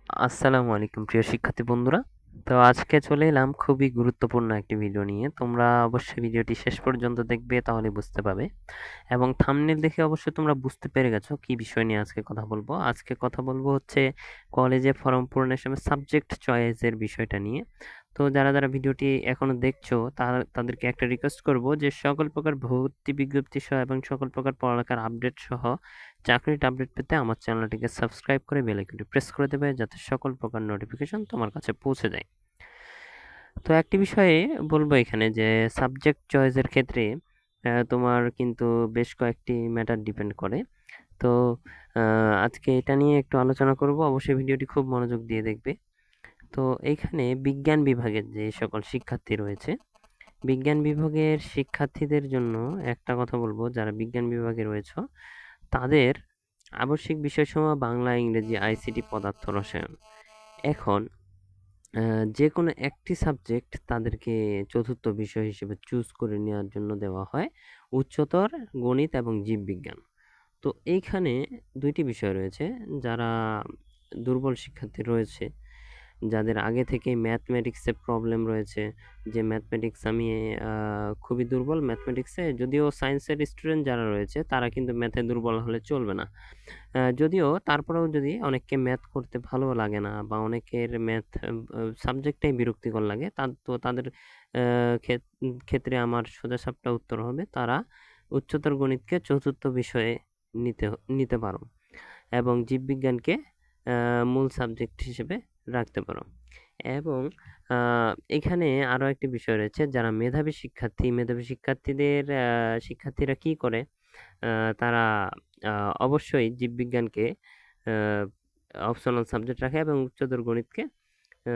আসসালামু আলাইকুম প্রিয় শিক্ষার্থী বন্ধুরা। তো আজকে চলে এলাম খুবই গুরুত্বপূর্ণ একটি ভিডিও নিয়ে। তোমরা অবশ্যই ভিডিওটি শেষ পর্যন্ত দেখবে, তাহলে বুঝতে পারবে। এবং থাম্বনেল দেখে অবশ্যই তোমরা বুঝতে পেরে গেছো কি বিষয় নিয়ে আজকে কথা বলবো। আজকে কথা বলবো হচ্ছে কলেজে ফর্ম পূরণের সময় সাবজেক্ট চয়েসের বিষয়টা নিয়ে। তো যারা ভিডিওটি এখনো দেখছো তাদেরকে একটা রিকোয়েস্ট করব যে সকল প্রকার ভর্তি বিজ্ঞপ্তি সহ এবং সকল প্রকার পড়ালেখার আপডেট সহ চাকরির আপডেট পেতে আমার চ্যানেলটিকে সাবস্ক্রাইব করে বেল আইকনটি প্রেস করে দেবে, যাতে সকল প্রকার নোটিফিকেশন তোমার কাছে পৌঁছে যায়। তো একটি বিষয়ে বলবো এখানে যে সাবজেক্ট চয়েসের ক্ষেত্রে তোমার কিন্তু বেশ কয়েকটি ম্যাটার ডিপেন্ড করে। তো আজকে এটা নিয়ে একটু আলোচনা করব, অবশ্যই ভিডিওটি খুব মনোযোগ দিয়ে দেখবে। তো এইখানে বিজ্ঞান বিভাগের যে সকল শিক্ষার্থী রয়েছে, বিজ্ঞান বিভাগের শিক্ষার্থীদের জন্য একটা কথা বলবো, যারা বিজ্ঞান বিভাগে রয়েছে তাদের আবশ্যিক বিষয়সমূহ বাংলা, ইংরেজি, আইসিটি, পদার্থ রসায়ন। এখন যেকোনো একটি সাবজেক্ট তাদেরকে চতুর্থ বিষয় হিসেবে চুজ করে নেওয়ার জন্য দেওয়া হয়, উচ্চতর গণিত এবং জীববিজ্ঞান। তো এইখানে ২ টি বিষয় রয়েছে। যারা দুর্বল শিক্ষার্থী রয়েছে, যাদের আগে থেকেই ম্যাথমেটিক্সে প্রবলেম রয়েছে, যে ম্যাথমেটিক্স আমি খুবই দুর্বল ম্যাথমেটিক্সে, যদিও সায়েন্সের স্টুডেন্ট যারা রয়েছে তারা কিন্তু ম্যাথে দুর্বল হলে চলবে না। যদিও তারপরেও যদি অনেককে ম্যাথ করতে ভালো লাগে না বা অনেকের ম্যাথ সাবজেক্টটাই বিরক্তিকর লাগে, তো তাদের ক্ষেত্রে আমার সোজাসাপটা উত্তর হবে তারা উচ্চতর গণিতকে চতুর্থ বিষয়ে নিতে নিতে পারো এবং জীববিজ্ঞানকে মূল সাবজেক্ট হিসেবে রাখতে পারো। এবং এখানে আরো একটি বিষয় রয়েছে, যারা মেধাবী শিক্ষার্থীরা কি করে, তারা অবশ্যই জীববিজ্ঞানকে অপশনাল সাবজেক্ট রাখে এবং উচ্চতর গণিতকে আ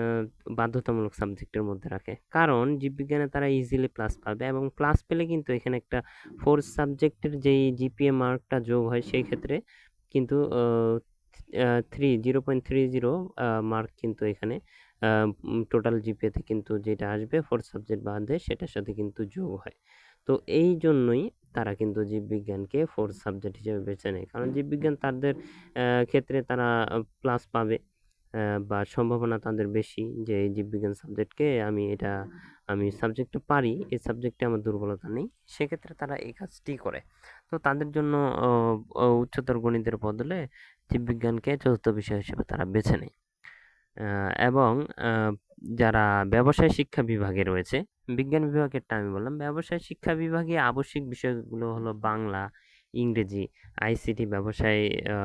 বাধ্যতামূলক সাবজেক্টের মধ্যে রাখে। কারণ জীববিজ্ঞানে তারা ইজিলি প্লাস পাবে এবং প্লাস পেলে কিন্তু এখানে একটা ফোর্স সাবজেক্টের যেই জিপিএ মার্কটা যোগ হয়, সেই ক্ষেত্রে কিন্তু 0.30 মার্ক কিন্তু এখানে টোটাল জিপিএতে কিন্তু যেটা আসবে ফোর্থ সাবজেক্ট বাদে সেটার সাথে কিন্তু যোগ হয়। তো এই জন্যই তারা কিন্তু জীববিজ্ঞানকে ফোর্থ সাবজেক্ট হিসেবে বেছে নেয়। কারণ জীববিজ্ঞান তাদের ক্ষেত্রে তারা প্লাস পাবে, বা সম্ভাবনা তাদের বেশি যে এই জীববিজ্ঞান সাবজেক্টকে আমি সাবজেক্টটা পারি, এই সাবজেক্টে আমার দুর্বলতা নেই। সেক্ষেত্রে তারা এই কাজটি করে। তো তাদের জন্য অ অ উচ্চতর গণিতের বদলে জীববিজ্ঞানকে চতুর্থ বিষয় হিসেবে তারা বেছে নেয়। এবং আ যারা ব্যবসায় শিক্ষা বিভাগে রয়েছে, বিজ্ঞান বিভাগেরটা আমি বললাম। ব্যবসায় শিক্ষা বিভাগে আবশ্যিক বিষয়গুলো হলো বাংলা, ইংরেজি, আইসিটি, ব্যবসায় আ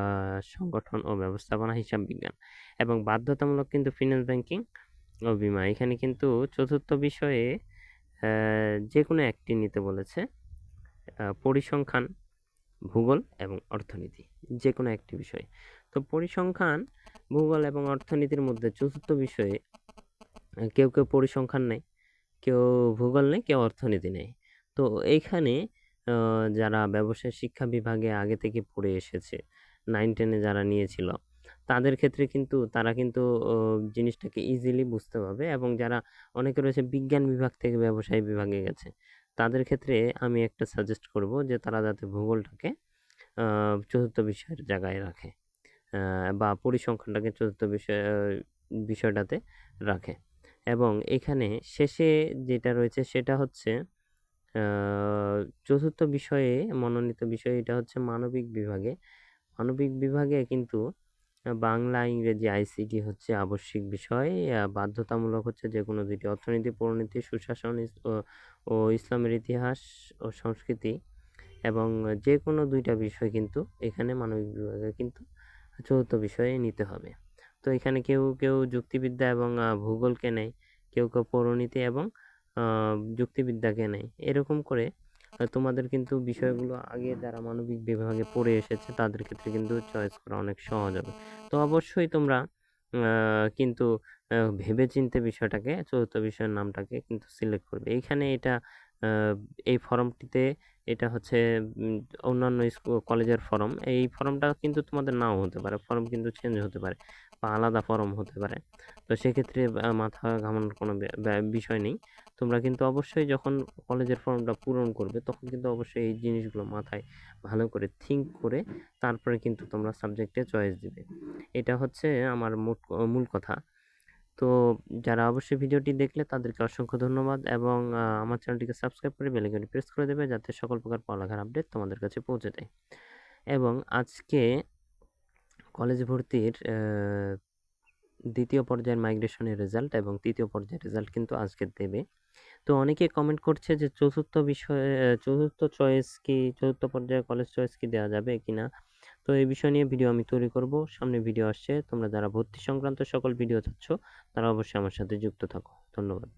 সংগঠন ও ব্যবস্থাপনা, হিসাব বিজ্ঞান এবং বাধ্যতামূলক কিন্তু ফিন্যান্স, ব্যাংকিং ও বীমা। এখানে কিন্তু চতুর্থ বিষয়ে অ্যা যেকোনো একটি নিতে বলেছে। পরিসংখ্যান, ভূগোল এবং অর্থনীতি, যেকোনো একটি বিষয়। তো পরিসংখ্যান, ভূগোল এবং অর্থনীতির মধ্যে চতুর্থ বিষয়ে কেউ পরিসংখ্যান নেয়, কেউ ভূগোল নেয়, কেউ অর্থনীতি নেয়। তো এইখানে যারা ব্যবসায় শিক্ষা বিভাগে আগে থেকে পড়ে এসেছে, 9-10 এ যারা নিয়েছিল, তাদের ক্ষেত্রে কিন্তু তারা কিন্তু ও জিনিসটাকে ইজিলি বুঝতে পারবে। এবং যারা অনেকে রয়েছে বিজ্ঞান বিভাগ থেকে ব্যবসায় বিভাগে গেছে, তাদের ক্ষেত্রে আমি একটা সাজেস্ট করব যে তারা যাতে ভূগোলটাকে চতুর্থ বিষয়ের জায়গায় রাখে, বা পরিসংখ্যানটাকে চতুর্থ বিষয়টাতে রাখে। এবং এখানে শেষে যেটা রয়েছে সেটা হচ্ছে আ চতুর্থ বিষয়ে মনোনীত বিষয়, এটা হচ্ছে মানবিক বিভাগে। মানবিক বিভাগে কিন্তু বাংলা, ইংরেজি, আইসিটি হচ্ছে আবশ্যিক বিষয়। বাধ্যতামূলক হচ্ছে যেকোনো ২ টি, অর্থনীতি, পরিণতি, সুশাসন ও ইসলামের ইতিহাস ও সংস্কৃতি। এবং যেকোনো ২ টা বিষয় কিন্তু এখানে মানবিক বিভাগে কিন্তু চতুর্থ বিষয়ে নিতে হবে। তো এখানে কেউ যুক্তিবিদ্যা এবং ভূগোলকে নেয়, কেউ পরিণীতি এবং আ যুক্তিবিদ্যাকে নেয়। এরকম করে তোমাদের কিন্তু বিষয়গুলো আগে যারা মানবিক বিভাগে পড়ে এসেছে তাদের ক্ষেত্রে কিন্তু চয়েস করা অনেক সহজ হবে। তো অবশ্যই তোমরা আ কিন্তু ভেবেচিন্তে বিষয়টাকে, চতুর্থ বিষয়ের নামটাকে কিন্তু সিলেক্ট করবে। এইখানে আ এই ফর্মটিতে এটা হচ্ছে উম অন্যান্য কলেজের ফর্ম। এই ফর্মটা কিন্তু তোমাদের নাও হতে পারে। ফর্ম কিন্তু চেঞ্জ হতে পারে বা আলাদা ফর্ম হতে পারে। তো সেক্ষেত্রে মাথা ঘামানোর কোনো বিষয় নেই। তোমরা কিন্তু অবশ্যই যখন কলেজের ফর্মটা পূরণ করবে, তখন কিন্তু অবশ্যই এই জিনিসগুলো মাথায় ভালো করে থিঙ্ক করে তারপরে কিন্তু তোমরা সাবজেক্টে চয়েস দিবে। এটা হচ্ছে আমার মূল কথা। তো যারা অবশ্যই ভিডিওটি দেখলে তাদেরকে অসংখ্য ধন্যবাদ এবং আমার চ্যানেলটিকে সাবস্ক্রাইব করে বেল আইকনটি প্রেস করে দেবে যাতে সকল প্রকার পড়ালেখার আপডেট তোমাদের কাছে পৌঁছে যায়। এবং আজকে কলেজ ভর্তির ২য় পর্যায়ের মাইগ্রেশনের রেজাল্ট এবং ৩য় পর্যায়ের রেজাল্ট কিন্তু আজকে দেবে। তো অনেকে কমেন্ট করছে যে চতুর্থ চয়েস কি, চতুর্থ পর্যায়ে কলেজ চয়েস কি দেওয়া যাবে কিনা? তো এই বিষয় নিয়ে ভিডিও আমি তৈরি করব। সামনে ভিডিও আসছে। তোমরা যারা ভর্তি সংক্রান্ত সকল ভিডিও চাচ্ছ তারা অবশ্যই আমার সাথে যুক্ত থাকো। ধন্যবাদ।